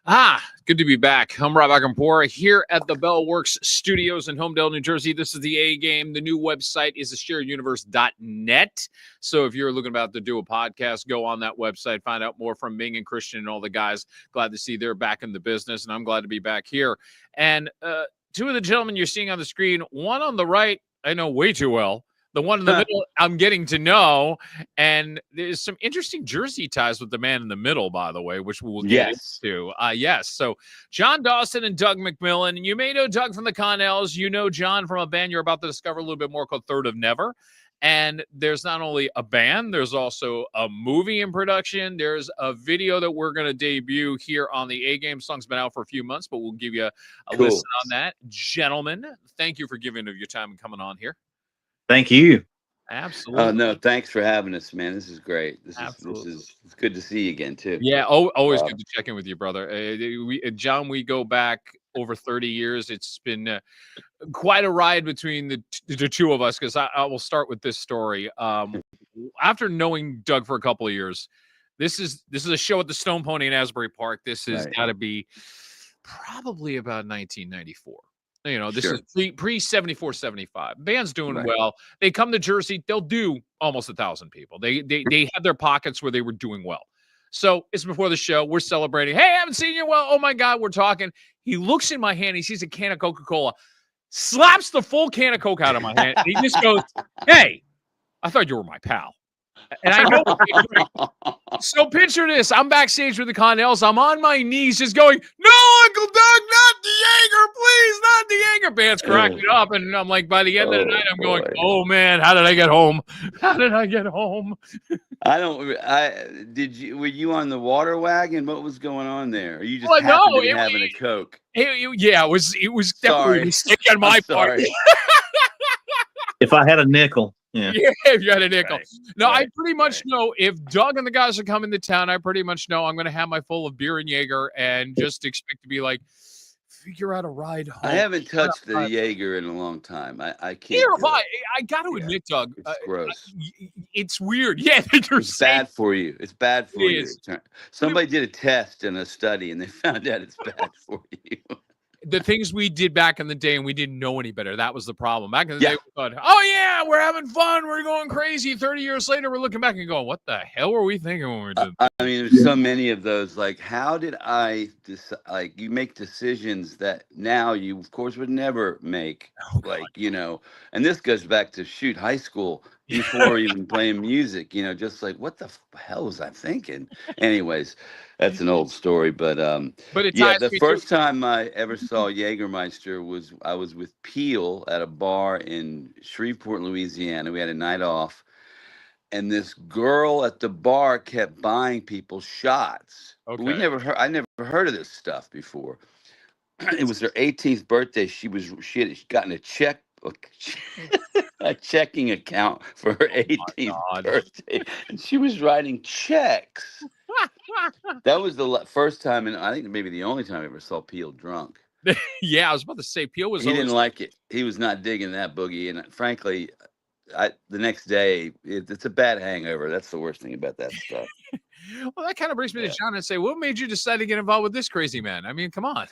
Good to be back. I'm Rob Akampora here at the Bell Works Studios in Homedale, New Jersey. This is the A Game. The new website is theshareduniverse.net. So if you're looking about to do a podcast, go on that website, find out more from Ming and Christian and all the guys. Glad to see they're back in the business, and I'm glad to be back here. And two of the gentlemen you're seeing on the screen, one on the right, I know way too well. The one in the middle, I'm getting to know. And there's some interesting Jersey ties with the man in the middle, by the way, which we will get into. Yes. So Jon Dawson and Doug MacMillan. You may know Doug from the Connells. You know Jon from a band you're about to discover a little bit more called Third of Never. And there's not only a band, there's also a movie in production. There's a video that we're going to debut here on the A Game. Song's been out for a few months, but we'll give you a listen on that. Gentlemen, thank you for giving of your time and coming on here. Thank you. Absolutely. Oh, no, thanks for having us, man. This is great. This is it's good to see you again, too. Yeah, always good to check in with you, brother. Jon, we go back over 30 years. It's been quite a ride between the two of us, because I will start with this story. After knowing Doug for a couple of years, this is a show at the Stone Pony in Asbury Park. This has got to be probably about 1994. You know, this is pre 74, 75. Band's doing well. They come to Jersey, they'll do almost 1,000 people. They have their pockets where they were doing well. So it's before the show. We're celebrating. Hey, I haven't seen you. Well, oh my God, we're talking. He looks in my hand. He sees a can of Coca-Cola, slaps the full can of Coke out of my hand. He just goes, "Hey, I thought you were my pal." And I know. So picture this. I'm backstage with the Connells. I'm on my knees just going, "No, Uncle Doug, not the Jaeger, please, not the Jaeger." Band's cracking up. And I'm like, by the end of the night, I'm going, "Oh, man, how did I get home? How did I get home?" Were you on the water wagon? What was going on there? Or you just happened to be having a Coke? It was definitely a mistake on my part. If I had a nickel. Yeah, if you had a nickel. I pretty much know if Doug and the guys are coming to town, I pretty much know I'm going to have my full of beer and Jaeger and just expect to be like, figure out a ride home. I haven't touched the Jaeger in a long time. I can't. I got to admit, Doug, it's gross. It's weird. Yeah, it's bad for you. It's bad for you. Somebody did a test and a study, and they found out it's bad for you. The things we did back in the day, and we didn't know any better. That was the problem. Back in the day, we thought, "Oh yeah, we're having fun. We're going crazy." 30 years later, we're looking back and going, "What the hell were we thinking when we did?" I mean, there's so many of those. Like, how did I decide? Like, you make decisions that now you, of course, would never make. And this goes back to high school before even playing music. Just like, what the hell was I thinking? Anyways. That's an old story, but the first time I ever saw Jägermeister I was with Peel at a bar in Shreveport, Louisiana. We had a night off, and this girl at the bar kept buying people shots. Okay. I never heard of this stuff before. It was her 18th birthday. She had gotten a checking account for her 18th birthday, and she was writing checks. That was the first time, and I think maybe the only time I ever saw Peel drunk. Yeah, I was about to say Peel was. He didn't like it. He was not digging that boogie, and frankly, the next day it's a bad hangover. That's the worst thing about that stuff. Well, that kind of brings me to Jon and say, what made you decide to get involved with this crazy man? I mean, come on.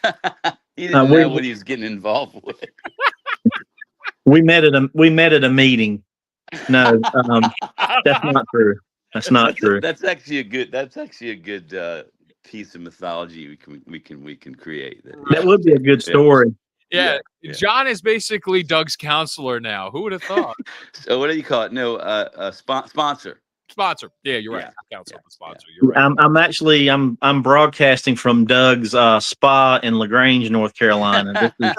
He didn't know what he was getting involved with. We met at a meeting. No, that's not true. That's not true. That's actually a good piece of mythology we can create. That would be a good story. Yeah. Jon is basically Doug's counselor now. Who would have thought? So what do you call it? No, sponsor. Sponsor. Yeah, you're right. Counselor, sponsor. You're right. I'm broadcasting from Doug's spa in LaGrange, North Carolina. This is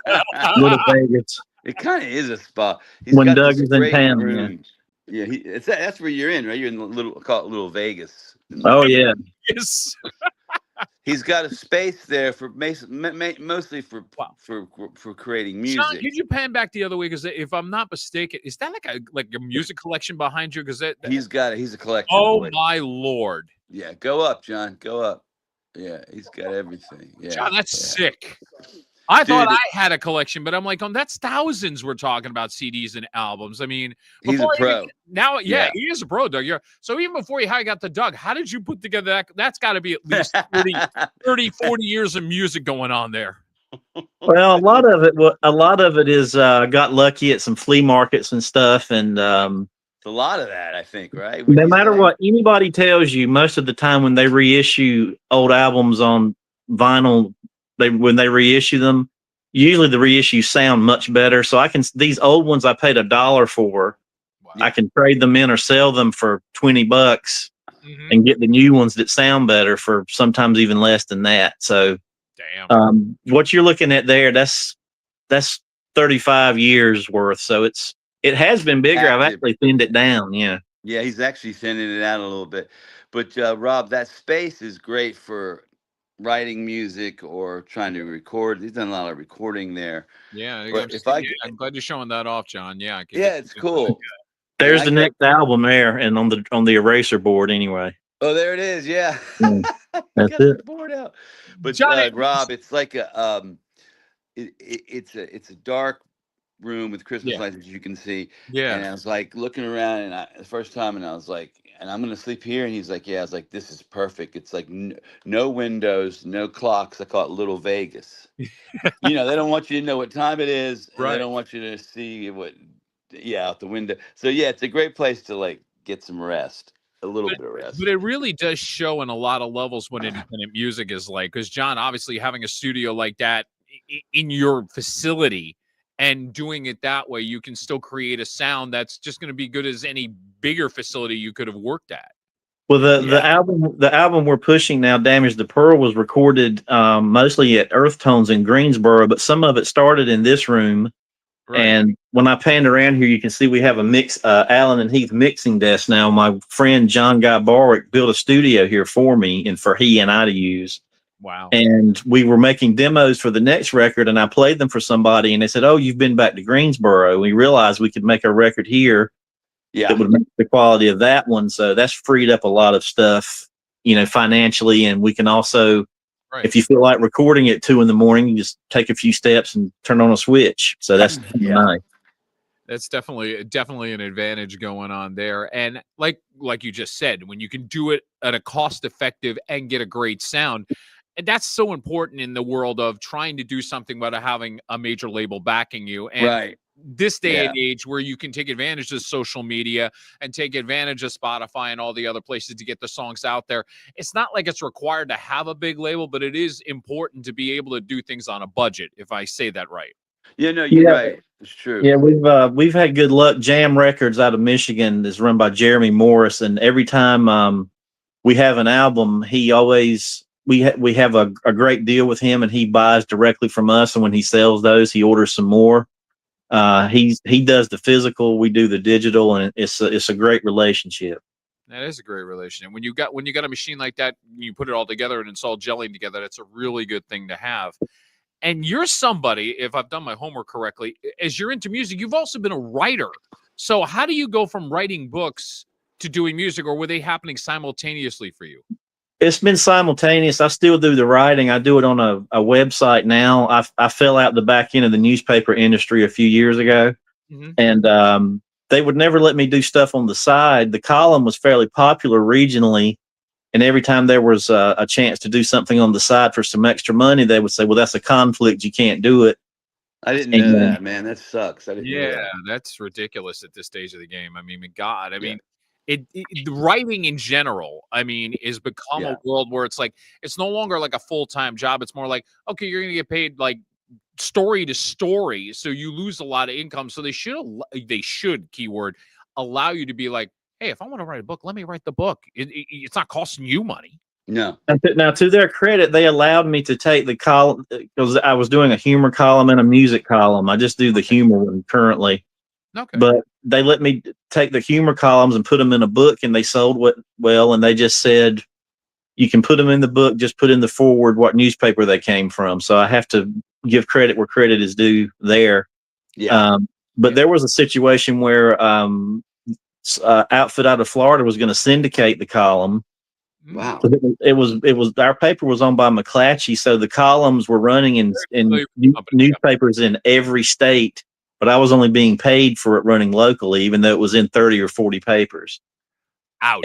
Little Vegas. It kind of is a spa. When Doug is in town. Yeah, that's where you're in, right? You're in call it Little Vegas. Oh yeah. Yes. He's got a space there for mostly for creating music. Jon, could you pan back the other way? Because if I'm not mistaken, is that like a music collection behind you? Because he's a collection. Oh boy. My Lord! Yeah, go up, Jon. Go up. Yeah, he's got everything. Yeah, Jon, that's sick. I thought Dude, I had a collection, but I'm like, that's thousands we're talking about CDs and albums. I mean, he's a before I even pro. now, yeah, Yeah. he is a pro, Doug. So even before you got the Doug, how did you put together that? That's got to be at least 30, 40 years of music going on there. Well, a lot of it is got lucky at some flea markets and stuff, and It's a lot of that, I think, right? no matter what anybody tells you, most of the time when they reissue old albums on vinyl, when they reissue them, usually the reissues sound much better. So these old ones I paid $1 for. Wow. I can trade them in or sell them for $20 and get the new ones that sound better for sometimes even less than that. So, damn, what you're looking at there, that's 35 years worth. So it has been bigger. I've actually thinned it down. Yeah. Yeah, he's actually thinning it out a little bit. But Rob, that space is great for writing music or trying to record. He's done a lot of recording there. Yeah, But I'm glad you're showing that off, John. Yeah, yeah, it's cool. There's the next album there, and on the eraser board anyway. Oh, there it is. Yeah, that's it. The board out. But John, Rob, it's like it's a dark room with Christmas lights, as you can see. Yeah. And I was like looking around, and the first time, and I was like, and I'm gonna sleep here. And he's like, yeah. I was like, this is perfect. It's like no windows, no clocks. I call it Little Vegas. They don't want you to know what time it is. And right. They don't want you to see out the window. So yeah, it's a great place to like get some rest. A little bit of rest. But it really does show in a lot of levels what independent music is like. Because John, obviously having a studio like that in your facility and doing it that way, you can still create a sound that's just going to be good as any bigger facility you could have worked at. Well, the album we're pushing now, Damage the Pearl, was recorded mostly at Earth Tones in Greensboro, but some of it started in this room. Right. And when I panned around here, you can see we have a Alan and Heath mixing desk now. My friend John Guy Barwick built a studio here for me and for he and I to use. Wow. And we were making demos for the next record, and I played them for somebody, and they said, "Oh, you've been back to Greensboro." We realized we could make a record here that would make the quality of that one. So that's freed up a lot of stuff, financially. And we can also, if you feel like recording at 2 a.m, you just take a few steps and turn on a switch. So that's nice. That's definitely an advantage going on there. And like you just said, when you can do it at a cost effective and get a great sound, and that's so important in the world of trying to do something without having a major label backing you. And this day and age where you can take advantage of social media and take advantage of Spotify and all the other places to get the songs out there. It's not like it's required to have a big label, but it is important to be able to do things on a budget, if I say that right. Yeah, no, you're right. It's true. Yeah, we've had good luck. Jam Records out of Michigan is run by Jeremy Morris, and every time we have an album, he always we have a great deal with him, and he buys directly from us. And when he sells those, he orders some more. He does the physical, we do the digital, and it's a great relationship. That is a great relationship. When you got a machine like that, you put it all together and it's all gelling together. That's a really good thing to have. And you're somebody, if I've done my homework correctly, as you're into music, you've also been a writer. So how do you go from writing books to doing music, or were they happening simultaneously for you? It's been simultaneous. I still do the writing. I do it on a website now. I fell out the back end of the newspaper industry a few years ago, and they would never let me do stuff on the side. The column was fairly popular regionally, and every time there was a chance to do something on the side for some extra money, they would say, "Well, that's a conflict. You can't do it." I didn't know that, man. That sucks. I didn't know that. That's ridiculous at this stage of the game. I mean, God, I mean, the writing in general, I mean, is become a world where it's like, it's no longer like a full-time job. It's more like, okay, you're going to get paid like story to story. So you lose a lot of income. So they should keyword allow you to be like, hey, if I want to write a book, let me write the book. It's not costing you money. No. Now, to their credit, they allowed me to take the column because I was doing a humor column and a music column. I just do the humor one currently. Okay. But they let me take the humor columns and put them in a book, and they sold well. And they just said, you can put them in the book, just put in the forward what newspaper they came from. So I have to give credit where credit is due there. But there was a situation where outfit out of Florida was going to syndicate the column, Wow. It was our paper was owned by McClatchy, so the columns were running in newspapers in every state, but I was only being paid for it running locally, even though it was in 30 or 40 papers. Ouch.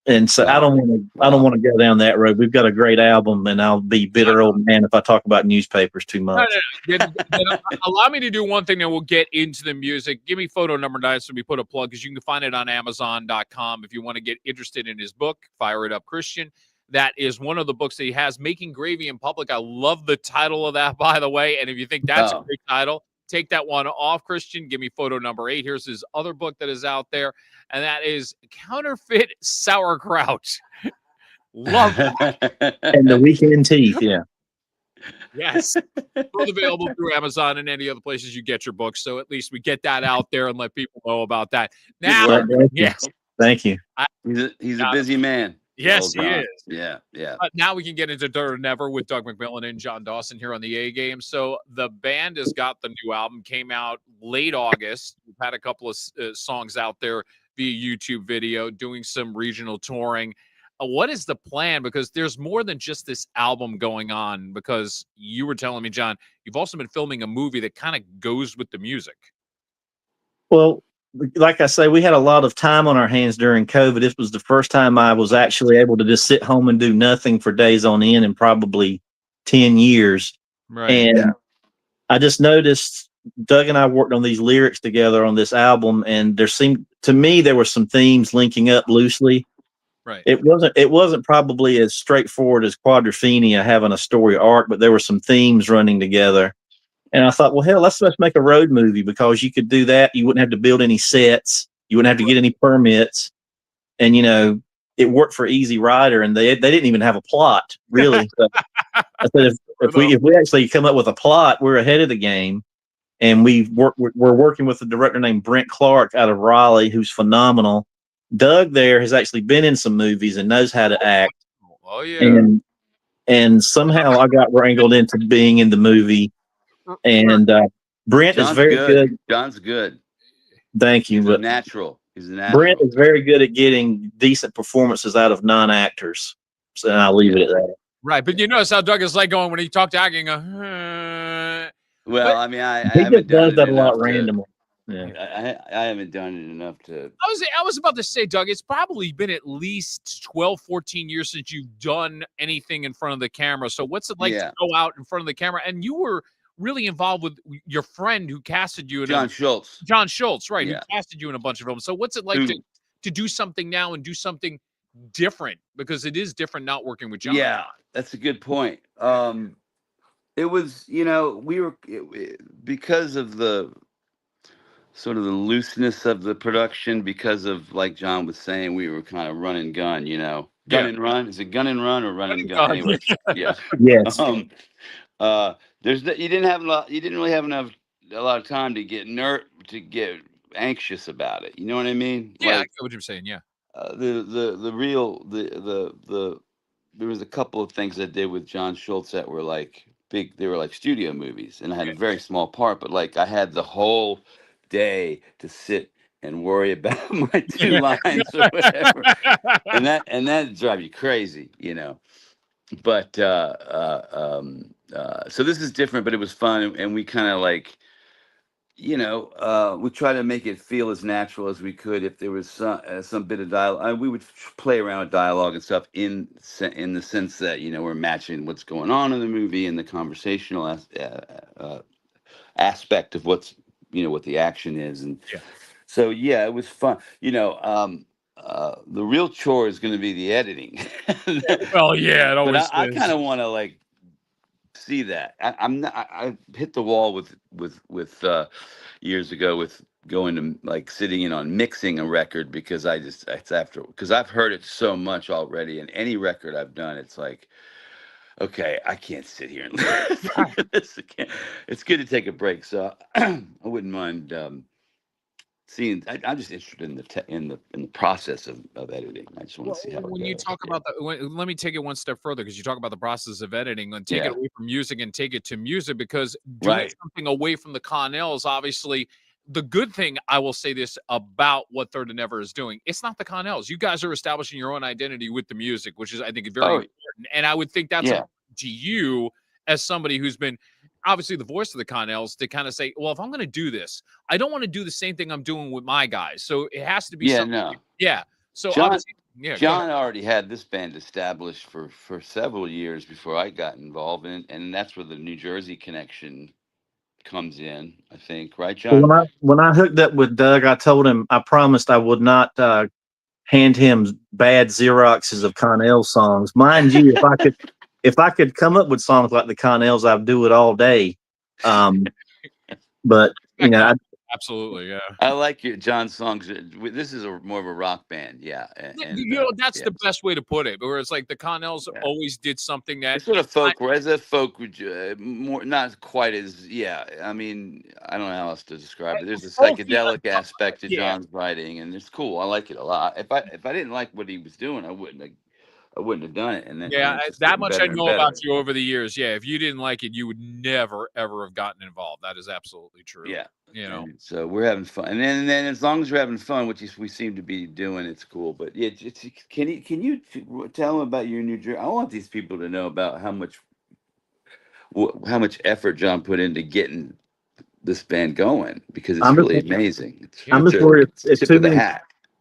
And so I don't want to go down that road. We've got a great album, and I'll be bitter old man if I talk about newspapers too much. Then allow me to do one thing, and we'll get into the music. Give me photo number 9 so we put a plug, because you can find it on Amazon.com if you want to get interested in his book, Fire It Up Christian. That is one of the books that he has, Making Gravy in Public. I love the title of that, by the way. And if you think that's a great title, take that one off, Christian. Give me photo number 8. Here's his other book that is out there, and that is Counterfeit Sauerkraut. Love that. And the Weekend Teeth, yeah. Yes. Both available through Amazon and any other places you get your books. So at least we get that out there and let people know about that. Now, yes. Thank you. He's a busy man. Yes, he is. Yeah. Now we can get into Dirt or Never with Doug MacMillan and Jon Dawson here on the A Game. So the band has got the new album, came out late August. We've had a couple of songs out there via YouTube video, doing some regional touring. What is the plan? Because there's more than just this album going on, because you were telling me, John, you've also been filming a movie that kind of goes with the music. Well, like I say, we had a lot of time on our hands during COVID. This was the first time I was actually able to just sit home and do nothing for days on end in probably 10 years. Right. And I just noticed Doug and I worked on these lyrics together on this album, and there seemed to me there were some themes linking up loosely. Right. It wasn't probably as straightforward as Quadrophenia having a story arc, but there were some themes running together. And I thought, well, hell, let's make a road movie, because you could do that. You wouldn't have to build any sets. You wouldn't have to get any permits. And, it worked for Easy Rider, and they didn't even have a plot, really. So I said, if we actually come up with a plot, we're ahead of the game. And we're working with a director named Brent Clark out of Raleigh, who's phenomenal. Doug there has actually been in some movies and knows how to act. Oh, yeah. And somehow I got wrangled into being in the movie. And Brent is very good. John's good. Thank you. He's a natural. Brent is very good at getting decent performances out of non-actors. So I'll leave it at that. Right. But you notice how Doug is like going when he talked to acting. Well, I mean, I he haven't does done that it a lot enough randomly. Yeah. I haven't done it enough to. I was about to say, Doug, it's probably been at least 12, 14 years since you've done anything in front of the camera. So what's it like to go out in front of the camera? And you were really involved with your friend who casted you. John Schultz. John Schultz, right, who casted you in a bunch of films. So what's it like to do something now and do something different? Because it is different not working with John. Yeah, that's a good point. It was, we were, because of the sort of the looseness of the production, because of, like John was saying, we were kind of run and gun, Gun and run. Is it gun and run or run and gun? Anyway, yeah. Yes. You didn't really have a lot of time to get anxious about it. You know what I mean? Yeah, I get what you're saying. Yeah. There was a couple of things I did with John Schultz that were like big. They were like studio movies, and I had a very small part, but like I had the whole day to sit and worry about my 2 lines or whatever, and that drive you crazy, But so this is different, but it was fun, and we kind of like, we try to make it feel as natural as we could. If there was some bit of dialogue, we would play around with dialogue and stuff in the sense that we're matching what's going on in the movie and the conversational aspect of what's what the action is, and so it was fun. The real chore is going to be the editing. Well, yeah, it always. But I kind of want to like see that. I hit the wall with years ago with going to like sitting in on mixing a record, because because I've heard it so much already, and any record I've done, it's like, okay, I can't sit here and listen to this again. It's good to take a break, so I wouldn't mind seeing. I'm just interested in the process of editing. I just want to see how. When you talk about that, let me take it one step further, because you talk about the process of editing, and take it away from music and take it to music, because doing something away from the Connells, obviously, the good thing, I will say this about what Third and Never is doing. It's not the Connells. You guys are establishing your own identity with the music, which is, I think, very important. And I would think that's important to you as somebody who's been obviously the voice of the Connells to kind of say, well, if I'm going to do this, I don't want to do the same thing I'm doing with my guys. So it has to be something. No. Yeah. So Jon already had this band established for several years before I got involved in, and that's where the New Jersey connection comes in, I think, right, Jon? When I hooked up with Doug, I told him I promised I would not hand him bad Xeroxes of Connell songs. Mind you, if I could come up with songs like the Connells, I'd do it all day. But you know, absolutely, yeah. I like Jon's songs. This is more of a rock band, and you know, that's the best way to put it. Where it's like the Connells always did something that it's sort of folk, whereas a folk more not quite as I mean, I don't know how else to describe it. There's a psychedelic aspect to Jon's writing, and it's cool. I like it a lot. If I didn't like what he was doing, I wouldn't have done it. And then that much I know about you over the years. Yeah, if you didn't like it, you would never ever have gotten involved. That is absolutely true. Yeah, you know. And so we're having fun, and then as long as we're having fun, which we seem to be doing, it's cool. But yeah, can you tell them about your New Jersey? I want these people to know about how much effort Jon put into getting this band going, because it's really amazing. I'm just worried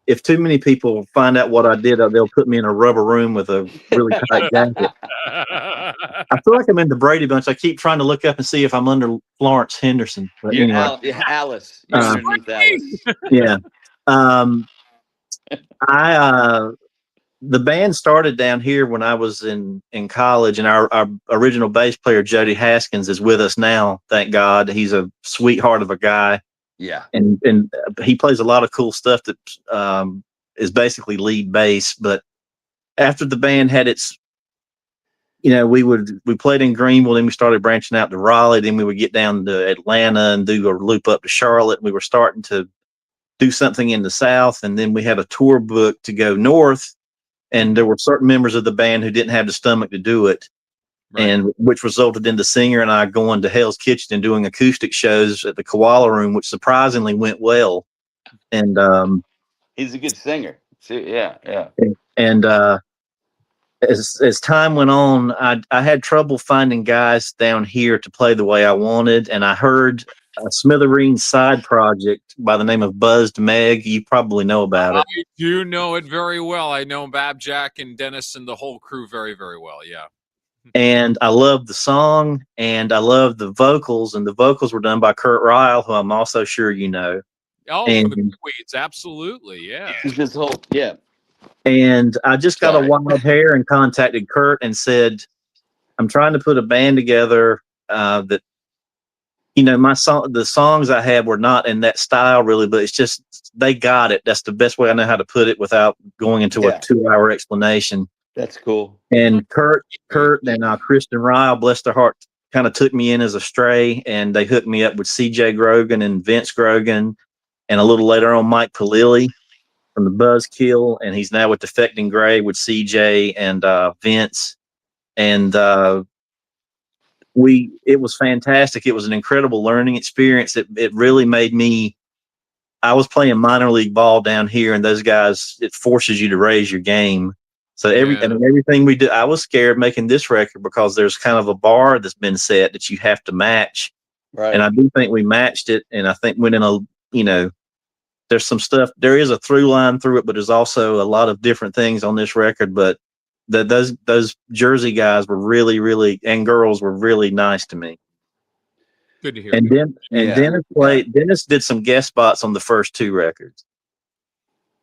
if too many people find out what I did, they'll put me in a rubber room with a really tight jacket. I feel like I'm in the Brady Bunch. I keep trying to look up and see if I'm under Florence Henderson. But anyway. Alice. You're underneath Alice. Yeah. The band started down here when I was in college, and our original bass player, Jody Haskins, is with us now. Thank God. He's a sweetheart of a guy. Yeah. And he plays a lot of cool stuff that is basically lead bass. But after the band had its, we played in Greenville, then we started branching out to Raleigh, then we would get down to Atlanta and do a loop up to Charlotte. We were starting to do something in the South, and then we had a tour book to go north, and there were certain members of the band who didn't have the stomach to do it. Right. And which resulted in the singer and I going to Hell's Kitchen and doing acoustic shows at the Koala Room, which surprisingly went well. And he's a good singer. Yeah. And as time went on, I had trouble finding guys down here to play the way I wanted. And I heard a Smithereens side project by the name of Buzzed Meg. You probably know about it. I do know it very well. I know Bab, Jack, and Dennis and the whole crew very, very well. Yeah. And I love the song, and I love the vocals, and the vocals were done by Kurt Ryle, who I'm also sure you know. Oh, and, the Weeds, absolutely, yeah. This whole, And I just got a wild hair and contacted Kurt and said, I'm trying to put a band together that, the songs I had were not in that style really, but it's just, they got it. That's the best way I know how to put it without going into a 2-hour explanation. That's cool. And Kurt and Kristen Ryle, bless their heart, kind of took me in as a stray, and they hooked me up with CJ Grogan and Vince Grogan, and a little later on Mike Palilli from the Buzzkill, and he's now with Defecting Gray with CJ and Vince. And it was fantastic. It was an incredible learning experience. It really made me. I was playing minor league ball down here, and those guys, it forces you to raise your game. So everything we do, I was scared making this record because there's kind of a bar that's been set that you have to match. Right. And I do think we matched it. And I think when there's some stuff, there is a through line through it, but there's also a lot of different things on this record. But those Jersey guys were really, really, and girls were really nice to me. Good to hear. And Dennis did some guest spots on the first 2 records.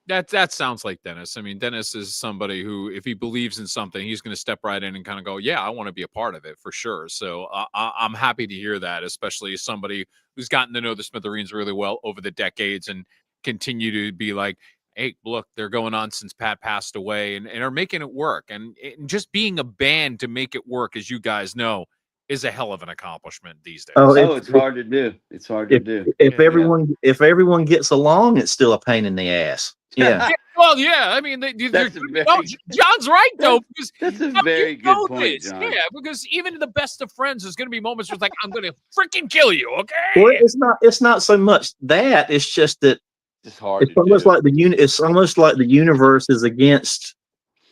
That sounds like Dennis. I mean, Dennis is somebody who, if he believes in something, he's going to step right in and kind of go, yeah, I want to be a part of it for sure. So I'm happy to hear that, especially as somebody who's gotten to know the Smithereens really well over the decades and continue to be like, hey, look, they're going on since Pat passed away and are making it work. And just being a band to make it work, as you guys know, is a hell of an accomplishment these days. It's hard to do. It's hard to do. If everyone gets along, it's still a pain in the ass. Yeah. Well, yeah, I mean, John's right though. Because that's a very good point, John. Yeah, because even the best of friends, there's going to be moments where it's like, I'm going to freaking kill you. Okay. Well, it's not so much that. It's just that it's hard. It's almost like It's almost like the universe is against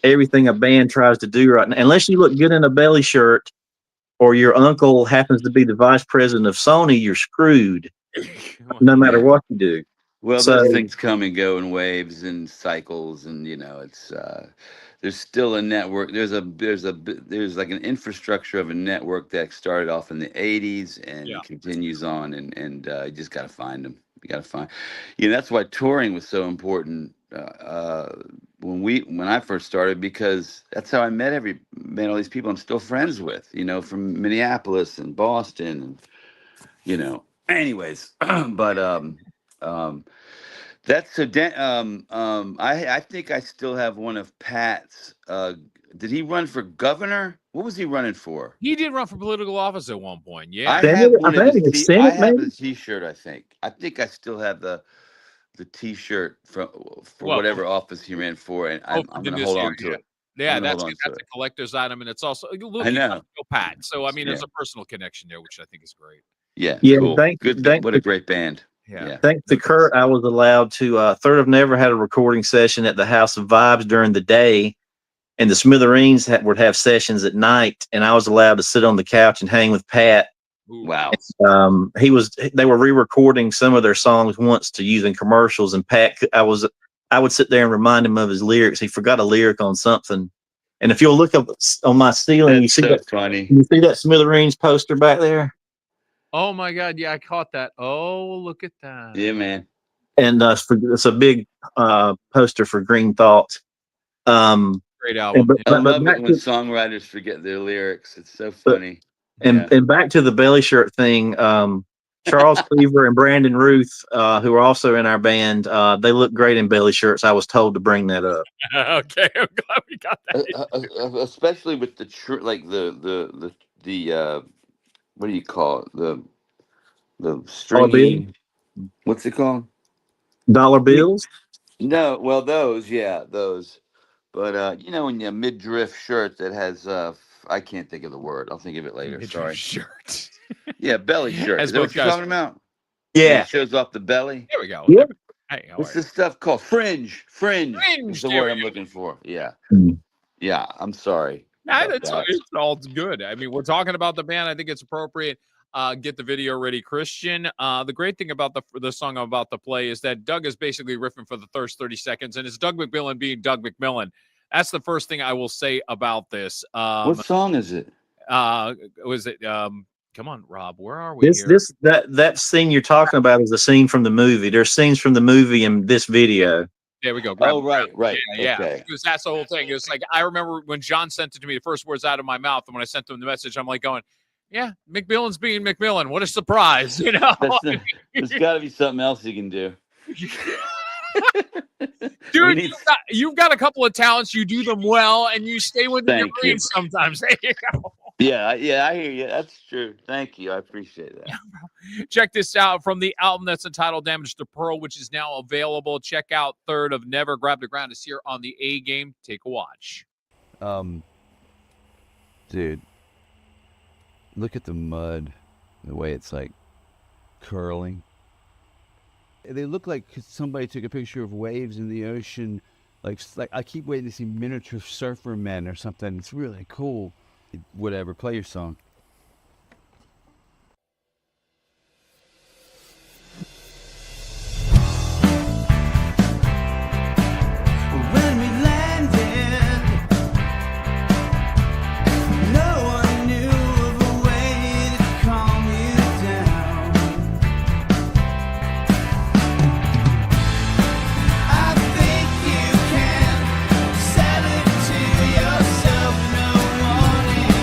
everything a band tries to do right now. Unless you look good in a belly shirt, or your uncle happens to be the vice president of Sony, you're screwed. No matter what you do. Well, those things come and go in waves and cycles, and it's there's still a network. There's like an infrastructure of a network that started off in the '80s and continues on, and you just got to find them. You got to find, that's why touring was so important when I first started, because that's how I met all these people I'm still friends with, from Minneapolis and Boston, and anyways, but that's I think I still have one of Pat's. Did he run for governor? What was he running for? He did run for political office at one point. Yeah, I have his T-shirt. I think I still have the T-shirt for whatever office he ran for, and I'm going to hold on to it. Yeah, that's a collector's item, and it's also I know Pat. So I mean, there's a personal connection there, which I think is great. Yeah, cool. What a great band. Yeah. Thanks to Kurt, I was allowed to. Third of Never had a recording session at the House of Vibes during the day, and the Smithereens would have sessions at night, and I was allowed to sit on the couch and hang with Pat. Wow. They were re-recording some of their songs once to use in commercials, and Pat, I would sit there and remind him of his lyrics. He forgot a lyric on something, and if you'll look up on my ceiling, you see that funny. You see that Smithereens poster back there? Oh my God! Yeah, I caught that. Oh, look at that. Yeah, man. And it's a big poster for Green Thought. Great album. I love it when songwriters forget their lyrics. It's so funny. And back to the belly shirt thing. Charles Cleaver and Brandon Ruth, who are also in our band, they look great in belly shirts. I was told to bring that up. Okay, I'm glad we got that. Especially with the what do you call it? The stringy. What's it called? Dollar bills? No, well, those. But when you midriff shirt that has I can't think of the word. I'll think of it later. Sorry. Shirt. Yeah, belly shirt. Is that what you're talking about? Yeah. It shows off the belly. There we go. Yeah. Hey, what's this stuff called? Fringe. Is the word I'm looking for. Yeah. Yeah. I'm sorry. It's all good. I mean, we're talking about the band. I think it's appropriate. Get the video ready, Christian. The great thing about the song I'm about to play is that Doug is basically riffing for the first 30 seconds, and it's Doug MacMillan being Doug MacMillan. That's the first thing I will say about this. What song is it? Was it? Come on, Rob. Where are we? That scene you're talking about is a scene from the movie. There's scenes from the movie in this video. There we go. Right. Yeah. Okay. Because that's the whole thing. It's like I remember when John sent it to me, the first words out of my mouth, and when I sent him the message, I'm like going, "Yeah, MacMillan's being MacMillan. What a surprise!" There's got to be something else you can do. Dude, you've got a couple of talents. You do them well, and you stay within your brain sometimes. There you go. Yeah, I hear you. That's true. Thank you. I appreciate that. Check this out from the album that's entitled Damage to Pearl, which is now available. Check out Third of Never. Grab the Ground is here on the A Game. Take a watch. Dude, look at the mud, the way it's like curling. They look like somebody took a picture of waves in the ocean. Like I keep waiting to see miniature surfer men or something. It's really cool. Whatever, play your song. When we landed, no one knew of a way to calm you down. I think you can sell it to yourself, no warning.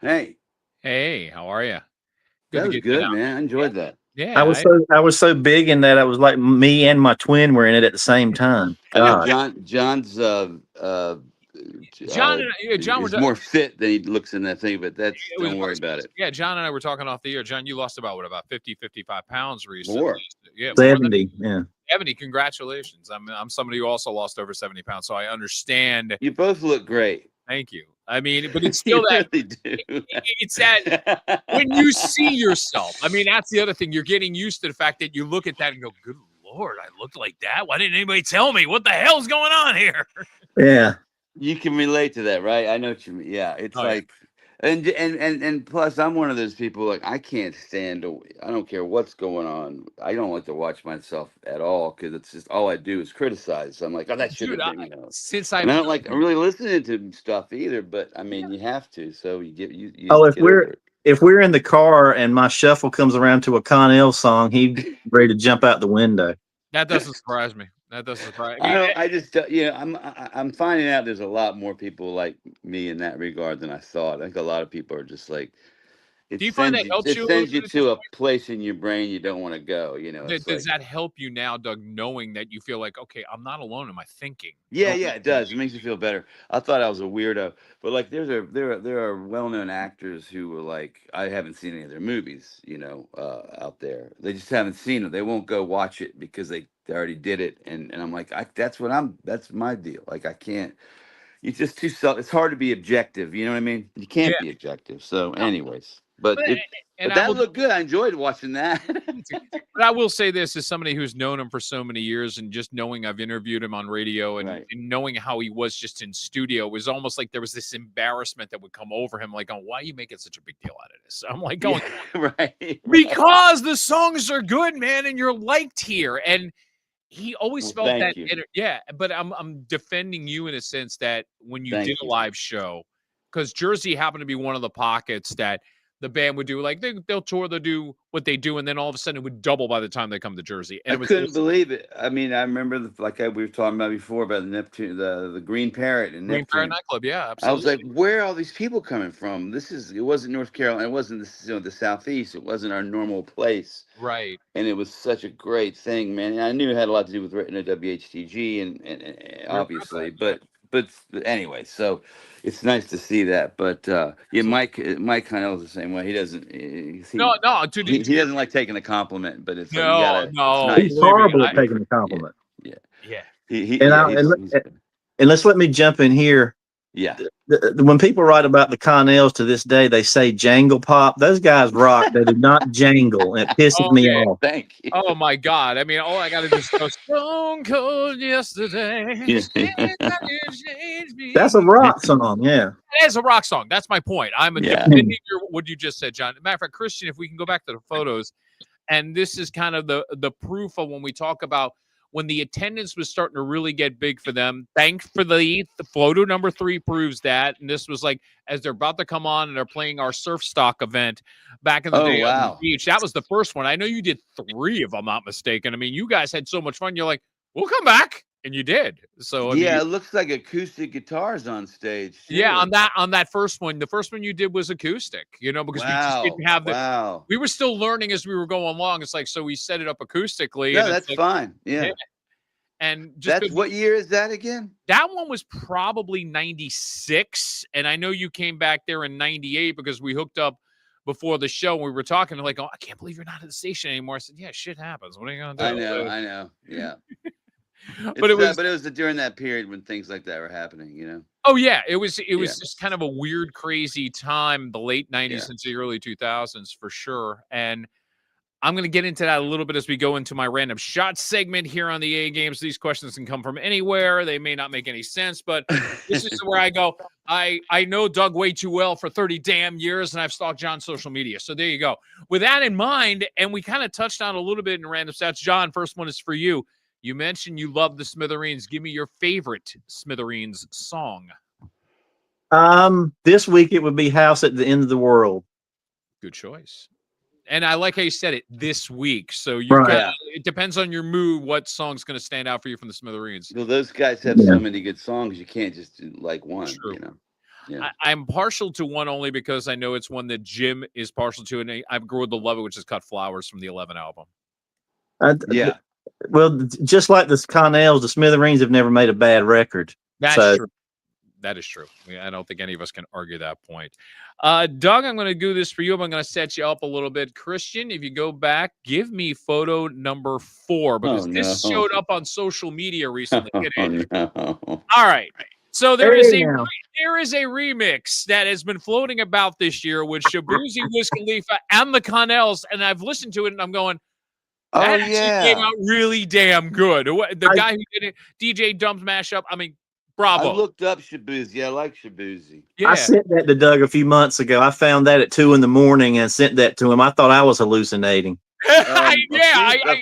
Hey, Hey, how are you? that Good to was get you good, down. man. I enjoyed that. Yeah, I was so big in that I was like me and my twin were in it at the same time. I know God. John's John and John were. is more fit than he looks in that thing, but that's It was don't worry about it. yeah. John and I were talking off the air. John, you lost about 50, 55 pounds recently. More. Yeah, more than 70. Yeah. 70. Congratulations. I'm somebody who also lost over 70 pounds, so I understand. You both look great. Thank you. I mean, but it's You still that. really do. It's that when you see yourself. I mean, that's the other thing. You're getting used to the fact that you look at that and go, "Good Lord, I look like that. Why didn't anybody tell me? What the hell's going on here?" Yeah. You can relate to that, right? I know what you mean. Yeah, it's Oh, yeah. like, and plus, I'm one of those people like I can't stand. I don't care what's going on. I don't like to watch myself at all because it's just all I do is criticize. I'm like, oh, that should Dude, have been, you know. since And I've I don't like really listening to stuff either. But I mean, you have to. So you Oh, get over it. if we're in the car and my shuffle comes around to a Connells song, he's ready to jump out the window. that doesn't surprise me. That doesn't surprise me. I don't. I just. You know, I'm finding out there's a lot more people like me in that regard than I thought. I think a lot of people are just like. Do you find that helps you a little It sends you bit at this to a place in your brain you don't want to go. You know, it's Does like, that help you now, Doug, knowing that you feel like, okay, I'm not alone in my thinking? yeah, it does. It makes you feel better. I thought I was a weirdo, but like, there are well-known actors who were like, I haven't seen any of their movies, you know, out there. They just haven't seen it. They won't go watch it because they already did it, and I'm like, that's my deal. Like, I can't. It's just too self. It's hard to be objective. You know what I mean? You Yeah. can't be objective. So, No. anyways, but But, it. and But I that will, looked good. I enjoyed watching that. but I will say this as somebody who's known him for so many years, and just knowing I've interviewed him on radio and, Right. and knowing how he was just in studio, it was almost like there was this embarrassment that would come over him, like, oh, why are you making such a big deal out of this? I'm like, going, right. because the songs are good, man, and you're liked here. And he always Well, felt thank that. you. Yeah, but I'm defending you in a sense that when you Thank did a you. live show, because Jersey happened to be one of the pockets that the band would do, like they'll tour, they'll do what they do, and then all of a sudden it would double by the time they come to Jersey. And I it was couldn't believe it. I mean, I remember we were talking about before about the Neptune, the Green Parrot and Green Parrot Neptune. nightclub, yeah, I was absolutely. like, where are all these people coming from? It wasn't North Carolina. It wasn't the Southeast. It wasn't our normal place. Right. And it was such a great thing, man. And I knew it had a lot to do with WHTG and We're obviously, but anyway, so it's nice to see that. But yeah, Mike Connell is the same way. He doesn't. No, dude, He doesn't like taking a compliment, but it's like you no, gotta. no, It's nice. He's believe me, horrible at taking a compliment. Yeah. yeah. And Yeah. and let's let me jump in here. Yeah. When people write about the Connells to this day, they say jangle pop. Those guys rock. They do not jangle. It pisses me Okay. off. Thank you. Oh my God! I mean, all I got to do is go Stone Cold Yesterday. That's a rock song. Yeah. It is a rock song. That's my point. I'm Yeah. defending what you just said, John. Matter of fact, Christian, if we can go back to the photos, and this is kind of the proof of when we talk about when the attendance was starting to really get big for them. Thankfully, the photo number 3 proves that. And this was like as they're about to come on and they're playing our surf stock event back in the day on the beach. That was the first one. I know you did 3, if I'm not mistaken. I mean, you guys had so much fun. You're like, we'll come back. And you did. So Yeah, it looks like acoustic guitars on stage. Yeah, too. on that first one, the first one you did was acoustic, you know, because we just didn't have the. We were still learning as we were going along. It's like, so we set it up acoustically. No, and that's like, fine. Yeah. And just that's what year is that again? That one was probably 96. And I know you came back there in 98 because we hooked up before the show. We were talking like, oh, I can't believe you're not at the station anymore. I said, yeah, shit happens. What are you going to do? I know. Yeah. But it was during that period when things like that were happening, you know. Oh yeah, it was just kind of a weird, crazy time, the late 90s into the early 2000s for sure. And I'm going to get into that a little bit as we go into my random shot segment here on the A Games. These questions can come from anywhere. They may not make any sense, but this is where I go. I know Doug way too well for 30 damn years, and I've stalked John's social media. So there you go. With that in mind, and we kind of touched on a little bit in random stats. John, first one is for you. You mentioned you love the Smithereens. Give me your favorite Smithereens song. This week it would be House at the End of the World. Good choice. And I like how you said it, this week. So you it depends on your mood what song's going to stand out for you from the Smithereens. Well, those guys have so many good songs, you can't just do like one. True. You know. Yeah. I'm partial to one only because I know it's one that Jim is partial to, and I've grown to love it, which is Cut Flowers from the 11 album. Yeah. Well, just like the Connells, the Smithereens have never made a bad record. That's true. That is true. I don't think any of us can argue that point. Doug, I'm going to do this for you. I'm going to set you up a little bit. Christian, if you go back, give me photo number 4 because this showed up on social media recently. No. All right. So there Hey, is now. a remix that has been floating about this year with Shabuzi, Wiz Khalifa, and the Connells, and I've listened to it and I'm going, that actually came out really damn good. The guy who did it, DJ Dump's mashup. I mean, bravo. I looked up Shabuzi. I like Shabuzi. Yeah. I sent that to Doug a few months ago. I found that at 2 a.m. and sent that to him. I thought I was hallucinating. A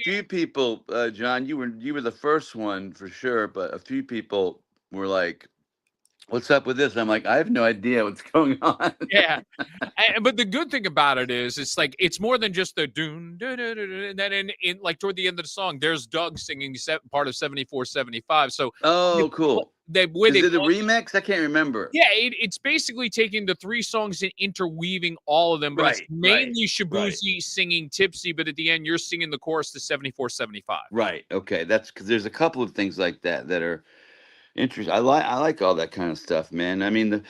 few people, John, you were the first one for sure, but a few people were like, "What's up with this?" I'm like, "I have no idea what's going on." Yeah. But the good thing about it is it's like it's more than just the doon, and then in like toward the end of the song, there's Doug singing part of 74-75. So Cool. Is it a remix? I can't remember. Yeah, it's basically taking the 3 songs and interweaving all of them, but it's mainly Shabuzi singing Tipsy, but at the end you're singing the chorus to 74-75. Right. Okay. That's because there's a couple of things like that that are interesting. I like all that kind of stuff, man. I mean,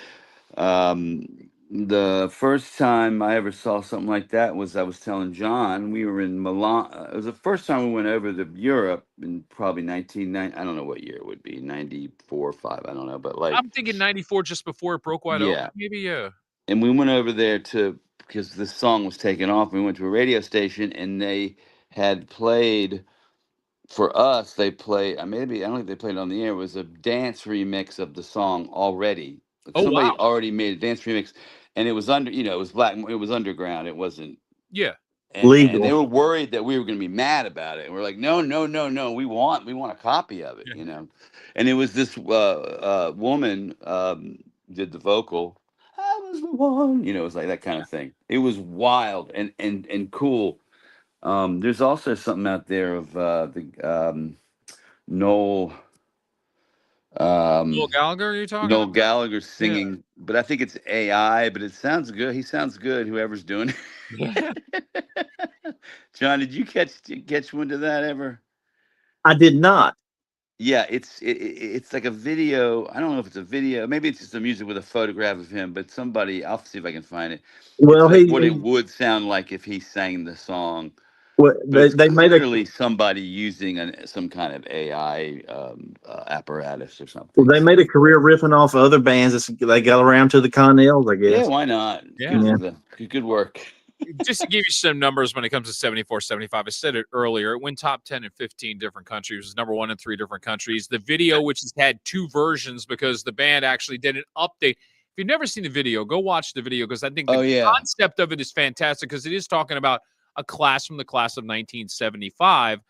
the first time I ever saw something like that was I was telling John, we were in Milan. It was the first time we went over to Europe in probably 1990. I don't know what year it would be, 94 or 5. I don't know, but like I'm thinking 94, just before it broke wide open. Maybe, yeah. And we went over there because this song was taken off. We went to a radio station and they had played. For us, they played. Maybe I don't think they played it on the air. It was a dance remix of the song already. Somebody already made a dance remix, and it was it was black. It was underground. It wasn't. Yeah. Legal. And they were worried that we were going to be mad about it. And we're like, no. We want a copy of it, And it was this woman did the vocal. I was the one. It was like that kind of thing. It was wild and cool. There's also something out there of the Noel Gallagher, you're talking Noel about? Gallagher singing, but I think it's AI, but it sounds good. He sounds good, whoever's doing it. John, did you catch wind of that ever? I did not. Yeah, it's like a video. I don't know if it's a video. Maybe it's just a music with a photograph of him, but I'll see if I can find it. Well, it's like what it would sound like if he sang the song. Well, they made clearly somebody using some kind of AI apparatus or something. Well, they made a career riffing off of other bands. They got around to the Connells, I guess. Yeah, why not? Yeah. Good work. Just to give you some numbers when it comes to 74-75, I said it earlier. It went top 10 in 15 different countries. It was number 1 in 3 different countries. The video, which has had 2 versions because the band actually did an update. If you've never seen the video, go watch the video because I think the concept of it is fantastic because it is talking about a class from the class of 1975.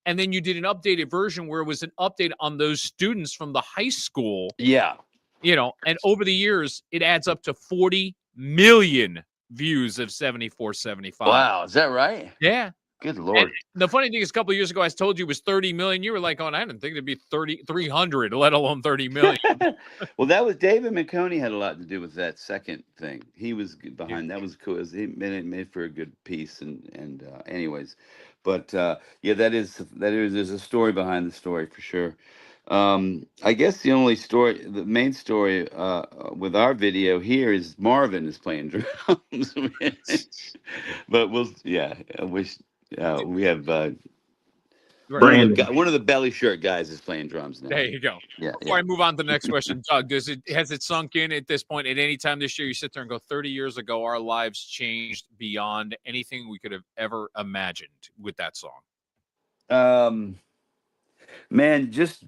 And then you did an updated version where it was an update on those students from the high school. Yeah. And over the years, it adds up to 40 million views of 74-75. Wow, is that right? Yeah. Good Lord. And the funny thing is, a couple of years ago, I told you it was 30 million. You were like, I didn't think it'd be 300, let alone 30 million. Well, that was David McConey had a lot to do with that second thing. He was behind. That was cool. It made for a good piece. And anyways, but there's a story behind the story for sure. I guess the main story with our video here is Marvin is playing drums. But I wish we have one of the belly shirt guys is playing drums now. There you go. Yeah. Before I move on to the next question, Doug, has it sunk in at this point? At any time this year, you sit there and go, 30 years ago, our lives changed beyond anything we could have ever imagined with that song. Man, just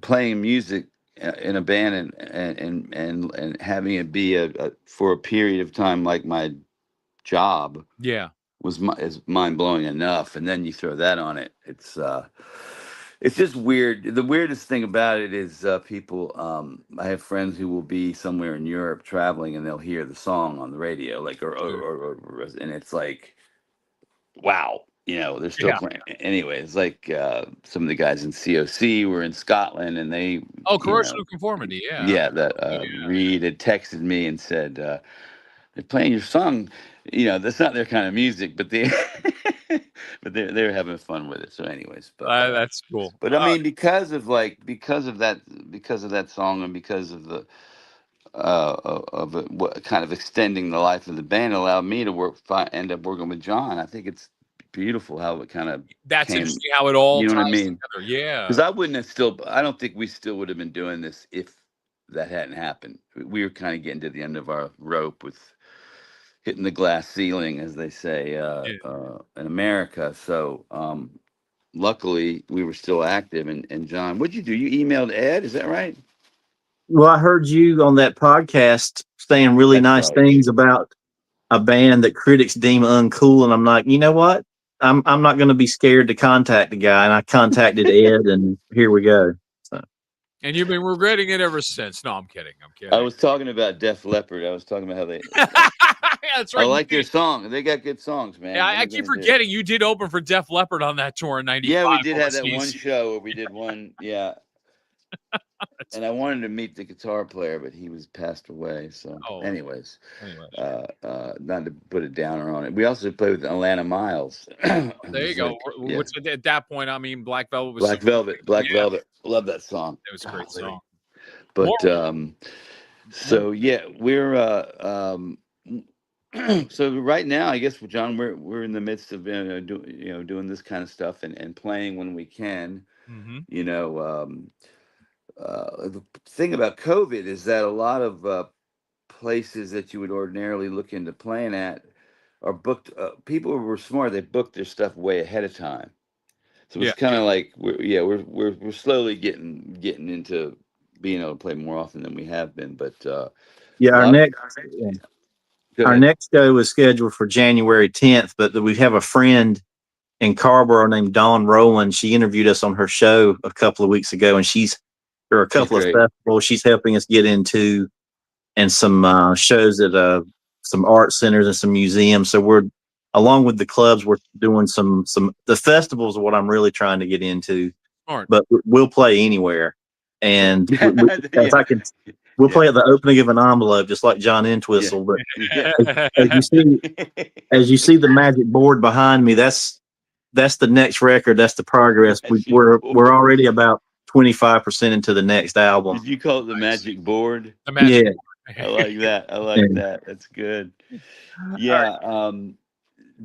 playing music in a band and having it be for a period of time like my job. Yeah. Is mind-blowing enough, and then you throw that on it. It's just weird. The weirdest thing about it is people. I have friends who will be somewhere in Europe traveling, and they'll hear the song on the radio, and it's like, wow, they're still playing. Anyway, it's like some of the guys in COC were in Scotland, and they Oh, you corrosion know, of conformity. Yeah. yeah, that Yeah. Reed had texted me and said they're playing your song. You know, that's not their kind of music, but they but they're having fun with it. So, anyways, That's cool. but I mean, because of that song, and because of the of it, what kind of extending the life of the band allowed me to end up working with John. I think it's beautiful how it kind of That's came. interesting how it all You know what I ties mean? together. Yeah. Because I don't think we still would have been doing this if that hadn't happened. We were kind of getting to the end of our rope with hitting the glass ceiling, as they say in America. So luckily, we were still active. And John, what'd you do? You emailed Ed, is that right? Well, I heard you on that podcast saying really That's nice right. things about a band that critics deem uncool, and I'm like, you know what? I'm not going to be scared to contact the guy, and I contacted Ed, and here we go. So. And you've been regretting it ever since. No, I'm kidding. I'm kidding. I was talking about Def Leppard. I was talking about how they. Yeah, that's right. I like their song. They got good songs, man. Yeah, What are I you keep gonna do? forgetting you did open for Def Leppard on that tour in '95. Yeah, we did have that one overseas. show where we did one. Yeah. And I wanted to meet the guitar player, but he was passed away. So, anyways, not to put a downer on it. We also played with Atlanta Miles. There you go. Yeah. Which at that point, I mean, Black Velvet was Black Velvet. Love that song. It was a great song. But so yeah, we're so right now, I guess, John, we're in the midst of doing this kind of stuff and playing when we can. Mm-hmm. You know, the thing about COVID is that a lot of places that you would ordinarily look into playing at are booked. People were smart; they booked their stuff way ahead of time. So it's kind of like we're slowly getting into being able to play more often than we have been. But our next show is scheduled for January 10th, but we have a friend in Carborough named Dawn Rowland. She interviewed us on her show a couple of weeks ago, and there are a couple of festivals she's helping us get into, and some shows at some art centers and some museums. So we're, along with the clubs, we're doing the festivals are what I'm really trying to get into. Smart. But we'll play anywhere, and we'll play at the opening of an envelope, just like John Entwistle. But as you see the magic board behind me, that's the next record. That's the progress. We're already about 25% into the next album. Did you call it the magic board? The magic board. I like that. I like that. That's good. Yeah. Right.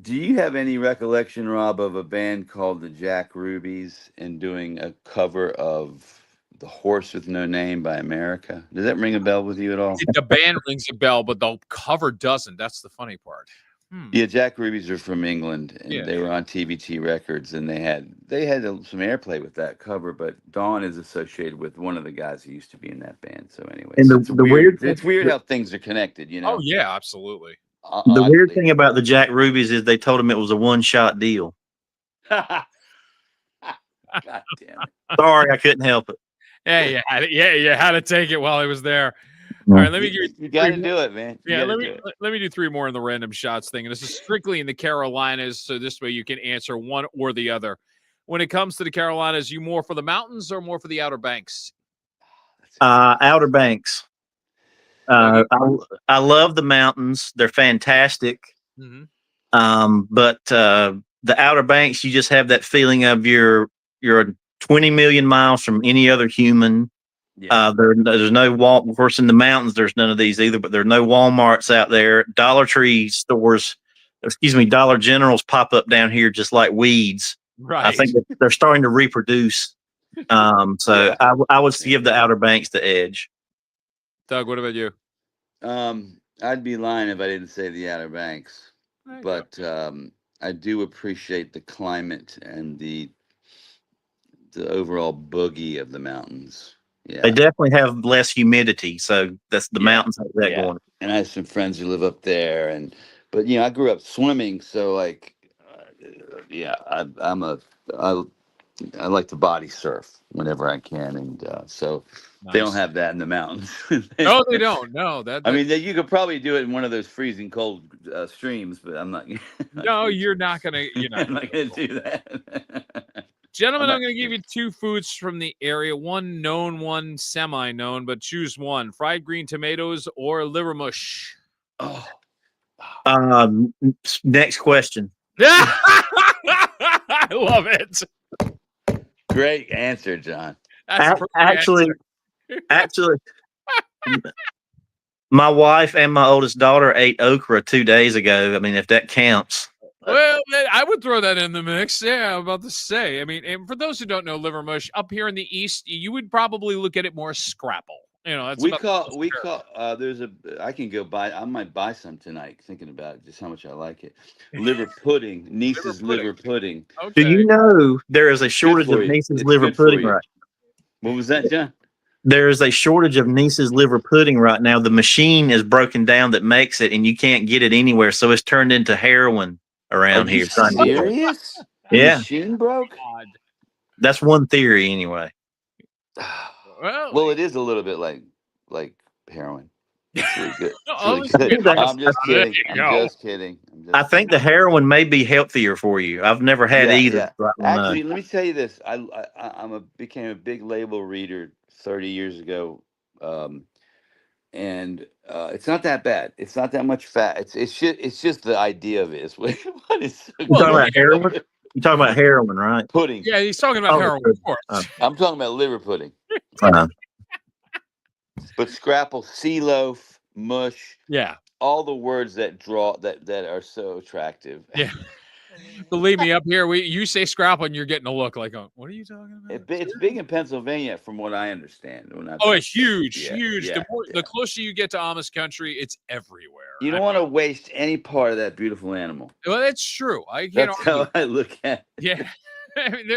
Do you have any recollection, Rob, of a band called the Jack Rubies and doing a cover of The Horse with No Name by America? Does that ring a bell with you at all? The band rings a bell, but the cover doesn't. That's the funny part. Yeah, Jack Rubies are from England, and they were on TBT Records, and they had some airplay with that cover. But Dawn is associated with one of the guys who used to be in that band. So anyway, it's weird how things are connected, you know? Oh yeah, absolutely. The weird thing about the Jack Rubies is they told him it was a one-shot deal. God damn it! Sorry, I couldn't help it. Yeah, you had to take it while he was there. All right, let me give you got to do it, man. Let me do three more in the random shots thing, and this is strictly in the Carolinas, so this way you can answer one or the other. When it comes to the Carolinas, you more for the mountains or more for the Outer Banks? Outer Banks. I love the mountains; they're fantastic. Mm-hmm. But the Outer Banks, you just have that feeling of you're 20 million miles from any other human. Yeah. There's no of course, in the mountains, there's none of these either, but there are no Walmarts out there. Dollar Generals pop up down here just like weeds. Right. I think they're starting to reproduce. I would give the Outer Banks the edge. Doug, what about you? I'd be lying if I didn't say the Outer Banks, but I do appreciate the climate and the overall boogie of the mountains. Yeah. They definitely have less humidity, so that's the mountains have that going. And I have some friends who live up there, but I grew up swimming, so like, I like to body surf whenever I can, and so they don't have that in the mountains. No, they don't. No, I mean, you could probably do it in one of those freezing cold streams, but I'm not. No, you're not gonna. I'm not gonna do that. Gentlemen, I'm going to give you 2 foods from the area. One known, one semi-known, but choose one. Fried green tomatoes or liver mush. Oh, Next question. I love it. great answer, John. That's a perfect Actually, answer. my wife and my oldest daughter ate okra 2 days ago. I mean, if that counts. Well, I would throw that in the mix. Yeah, I'm about to say. I mean, and for those who don't know liver mush, up here in the East, you would probably look at it more as scrapple. You know, that's We about call there's a I can go buy, I might buy some tonight, thinking about just how much I like it. Liver pudding, niece's liver pudding. Okay. Do you know there is a shortage for of you. Niece's It's liver good for pudding you. right? What was that, John? There is a shortage of Niece's liver pudding right now. The machine is broken down that makes it, and you can't get it anywhere. So it's turned into heroin around Are you here. trying to get it. serious? The Yeah, machine broke? God. that's one theory anyway. Well, It is a little bit like heroin. It's really good. It's Oh, really it's good. good. I'm just There kidding. you I'm go. just kidding. I think the heroin may be healthier for you. I've never had either. So I don't know. Actually, let me tell you this. I became a big label reader 30 years ago, and it's not that bad. It's not that much fat. It's just the idea of it. Is what is so You talking Well, about heroin? You talking about heroin, right? pudding. yeah, he's talking about Oh, heroin, good. of course. I'm talking about liver pudding. Uh, But scrapple, sea loaf, mush, Yeah. all the words that are so attractive. Yeah. Believe me, up here, you say scrapple and you're getting a look like, what are you talking about? It's big in Pennsylvania, from what I understand. Oh, it's huge, Yeah, huge. yeah, The closer you get to Amish country, it's everywhere. You don't want to waste any part of that beautiful animal. Well, that's true. I can't That's argue. how I look at it. Yeah. I mean,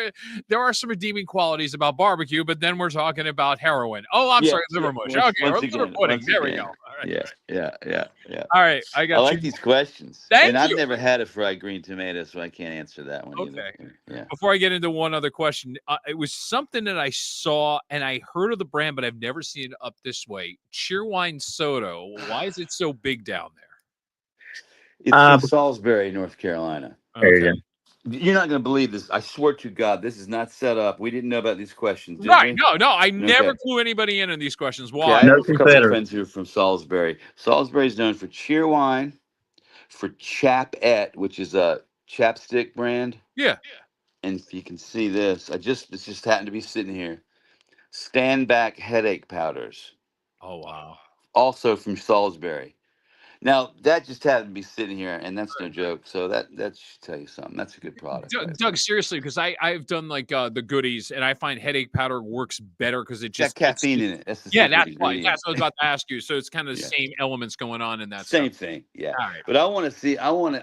there are some redeeming qualities about barbecue, but then we're talking about heroin. Oh, I'm sorry, liver mush. Okay, or liver pudding. There we go. All right. Yeah. All right, I got I like you. these questions. Thank I've you. never had a fried green tomato, so I can't answer that one either. Okay. Yeah. Before I get into one other question, it was something that I saw and I heard of the brand, but I've never seen it up this way. Cheerwine soda. Why is it so big down there? It's from Salisbury, North Carolina. There you go. You're not going to believe this. I swear to God, this is not set up. We didn't know about these questions, did Right. we? No. I never clue anybody in on these questions. Okay, Why? I No have a couple of Confederate. friends who are from Salisbury. Salisbury is known for Cheerwine, for Chapette, which is a chapstick brand. Yeah. And if you can see this, this just happened to be sitting here. Stand back headache powders, Oh, wow. also from Salisbury. Now that just happened to be sitting here, and that's no joke. So that should tell you something. That's a good product. Doug, seriously, because I've done like the goodies, and I find headache powder works better because it just got caffeine in it. That's the yeah, secret that's why. ingredient. That's what I was about to ask you. So it's kind of the same elements going on in that. Same stuff. thing, yeah. All right. But I want to see. I want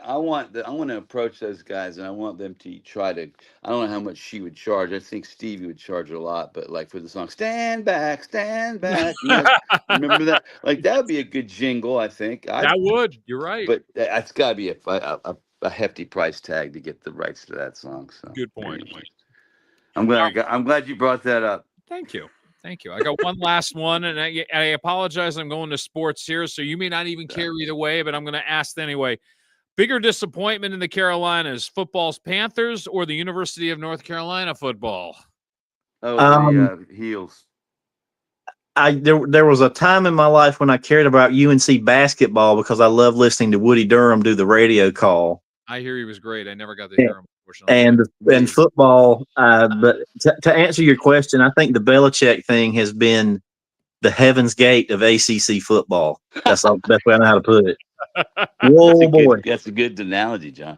to approach those guys, and I want them to try to. I don't know how much she would charge. I think Stevie would charge a lot, but like for the song "Stand Back, Stand Back," you know, remember that? Like that would be a good jingle. I think That would. You're right. But it's got to be a hefty price tag to get the rights to that song. So good point. I'm glad you brought that up. Thank you. I got one last one, and I apologize. I'm going to sports here, so you may not even care either way, but I'm going to ask anyway. Bigger disappointment in the Carolinas, football's Panthers or the University of North Carolina football? Oh, the Heels. There was a time in my life when I cared about UNC basketball because I love listening to Woody Durham do the radio call. I hear he was great. I never got to hear him, unfortunately. And football. But to answer your question, I think the Belichick thing has been the heaven's gate of ACC football. That's the best way I know how to put it. Whoa, boy. That's a good analogy, John.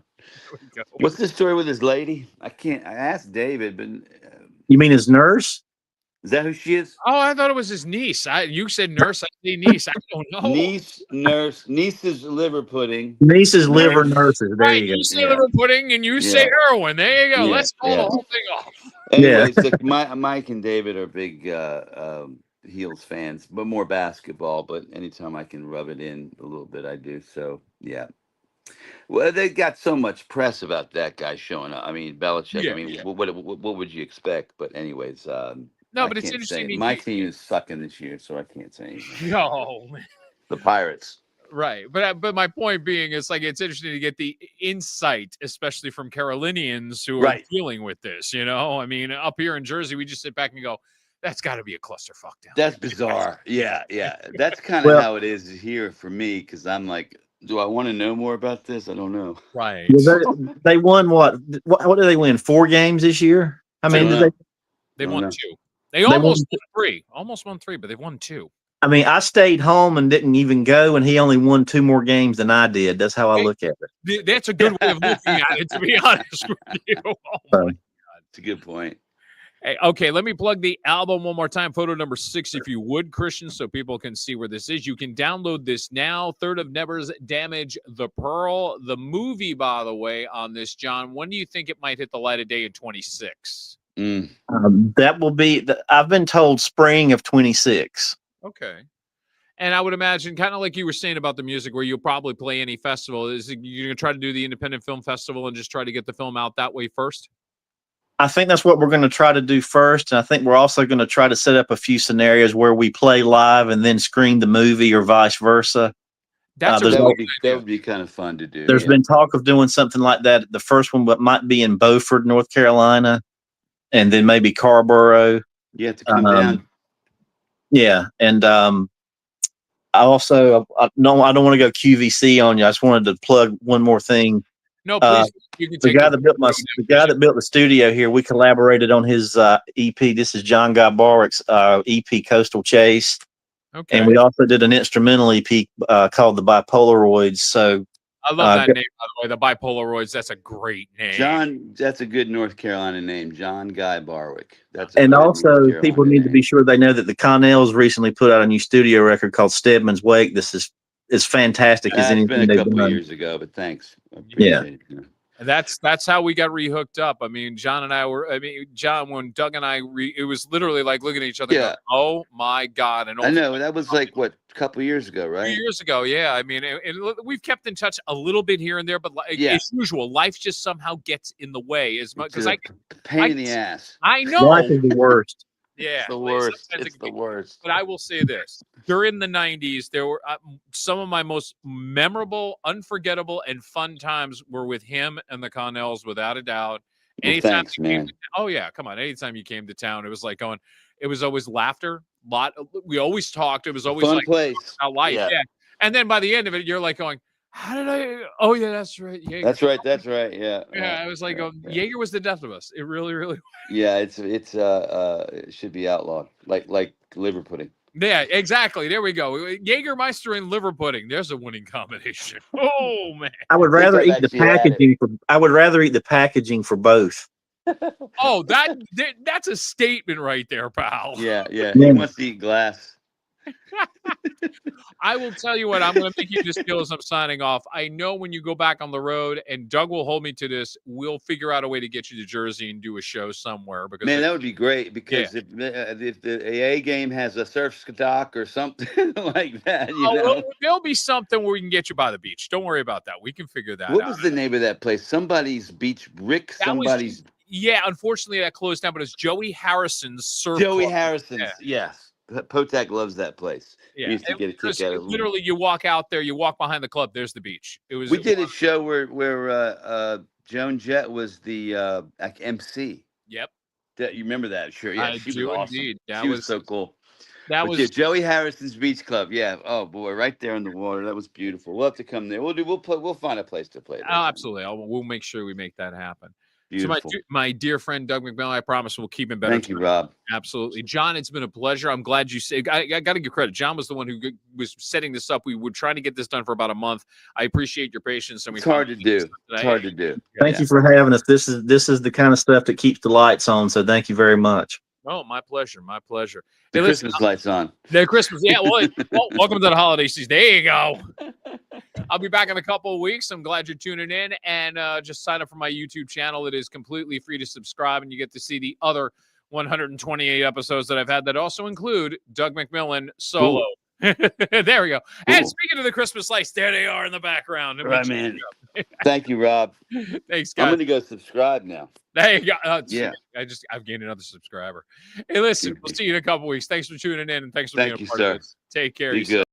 What's the story with his lady? I asked David, but You mean his nurse? is that who she is? Oh, I thought it was his niece. You said nurse. I say niece. I don't know. Niece's liver pudding. Niece's liver nurses. There Right, you go. you say liver pudding and you say heroin. There you go. Yeah, Let's call the whole thing off. Anyways, look, Mike and David are big Heels fans, but more basketball. But anytime I can rub it in a little bit, I do. So yeah. Well, they got so much press about that guy showing up. I mean, Belichick. Yeah, I mean, what would you expect? But anyways, no, I but it's can't interesting. say- My team is sucking this year, so I can't say anything. No, The Pirates. Right. But my point being, it's like it's interesting to get the insight, especially from Carolinians who are Right. dealing with this. I mean, up here in Jersey, we just sit back and go, "That's got to be a clusterfuck down That's there." bizarre. Yeah, yeah. That's kind of Well- how it is here for me, because I'm like, do I want to know more about this? I don't know. Right. Yeah, they won what? What did they win? 4 games this year? I mean, Don't did know. They Don't won know. 2. They almost won 3. Almost won 3, but they won 2. I mean, I stayed home and didn't even go, and he only won 2 more games than I did. That's how I look at it. That's a good way of looking at it, to be honest with you. Oh my God. It's a good point. Hey, okay, let me plug the album one more time. Photo number 6, if you would, Christian, so people can see where this is. You can download this now. Third of Never's Damage the Pearl. The movie, by the way, on this, John, when do you think it might hit the light of day in 26? That will be, I've been told spring of 26. Okay. And I would imagine, kind of like you were saying about the music, where you'll probably play any festival. Is it, you're going to try to do the Independent Film Festival and just try to get the film out that way first? I think that's what we're going to try to do first. And I think we're also going to try to set up a few scenarios where we play live and then screen the movie or vice versa. That's That really would be kind of fun to do. There's been talk of doing something like that. The first one might be in Beaufort, North Carolina, and then maybe Carborough. You have to come down. Yeah. And I also, I don't want to go QVC on you. I just wanted to plug one more thing. No, please. You can The take guy that built the studio here, we collaborated on his EP. This is Jon Dawson's EP, Coastal Chase. Okay. And we also did an instrumental EP called The Bipolaroids. So I love that name, by the way. The Bipolaroids. That's a great name. John, that's a good North Carolina name. John Guy Barwick. And also, people need to be sure they know that the Connells recently put out a new studio record called Stedman's Wake. This is fantastic as It's anything been a they've couple done. of years ago, but thanks. I Yeah. appreciate it. And that's how we got rehooked up. I mean, John, when Doug and I, it was literally like looking at each other. Yeah. Going, oh my God! And I know that was like what, a couple of years ago, 2 right? years ago, yeah. I mean, we've kept in touch a little bit here and there, but as usual, life just somehow gets in the way. As much because pain in the ass. I know Life is the worst. Yeah, It's the worst. It's the worst. But I will say this: during the '90s, there were some of my most memorable, unforgettable, and fun times were with him and the Connells, without a doubt. Anytime Thanks, you came man. oh yeah, come on! Anytime you came to town, it was like going. It was always laughter. We always talked. It was always Fun like place. about life. Yeah. Yeah. And then by the end of it, you're like going, "How did I? Oh yeah, that's right. Jaeger. That's right. That's right. Yeah. Yeah, I was like, Jaeger was the death of us. It really, really. Yeah. It should be outlawed, like liver pudding. Yeah, exactly. There we go. Jägermeister and liver pudding. There's a winning combination. Oh man. I would rather I've eat the actually had packaging I would rather eat the packaging for both. Oh, that's a statement right there, pal. Yeah. Yeah. Yeah. He wants to eat glass. I will tell you what, I'm going to make you this deal as I'm signing off. I know when you go back on the road, and Doug will hold me to this, we'll figure out a way to get you to Jersey and do a show somewhere. Because Man, that would be great, because if the A game has a surf dock or something like that, there'll be something where we can get you by the beach. Don't worry about that. We can figure that What out. was the name of that place? Somebody's beach, Rick. Somebody's. Yeah, unfortunately that closed down, but it's Joey Harrison's surf. Joey club. Harrison's. Yeah. Yes. Potak loves that place. Yeah, We used to get a kick out of it. literally, you walk out there, you walk behind the club. There's the beach. It was. We did a show where Joan Jett was the MC. Yep. You remember that? Sure. Yeah, I she do was awesome. indeed. She was so cool. That But was yeah, Joey Harrison's Beach Club. Yeah. Oh boy, right there in the water. That was beautiful. We'll have to come there. We'll find a place to play. Oh, absolutely. We'll make sure we make that happen. Beautiful. So my dear friend Doug MacMillan, I promise we'll keep him better. Thank you, Rob. Absolutely, John. It's been a pleasure. I'm glad you said. I got to give credit. John was the one who was setting this up. We were trying to get this done for about a month. I appreciate your patience. And It's hard to do. It's hard to do. Thank you for having us. This is the kind of stuff that keeps the lights on. So thank you very much. Oh, my pleasure. My pleasure. The Hey, listen, Christmas lights on. the Christmas. Yeah. Well, welcome to the holiday season. There you go. I'll be back in a couple of weeks. I'm glad you're tuning in, and just sign up for my YouTube channel. It is completely free to subscribe, and you get to see the other 128 episodes that I've had that also include Doug MacMillan solo. There we go. And speaking of the Christmas lights, there they are in the background. Right, man. Thank you, Rob. Thanks, I'm guys. going to go subscribe now. There you go. Yeah. I've gained another subscriber. Hey, listen, we'll see you in a couple weeks. Thanks for tuning in, and thanks for being a Thank you, part sir. of this. Take care. Be good.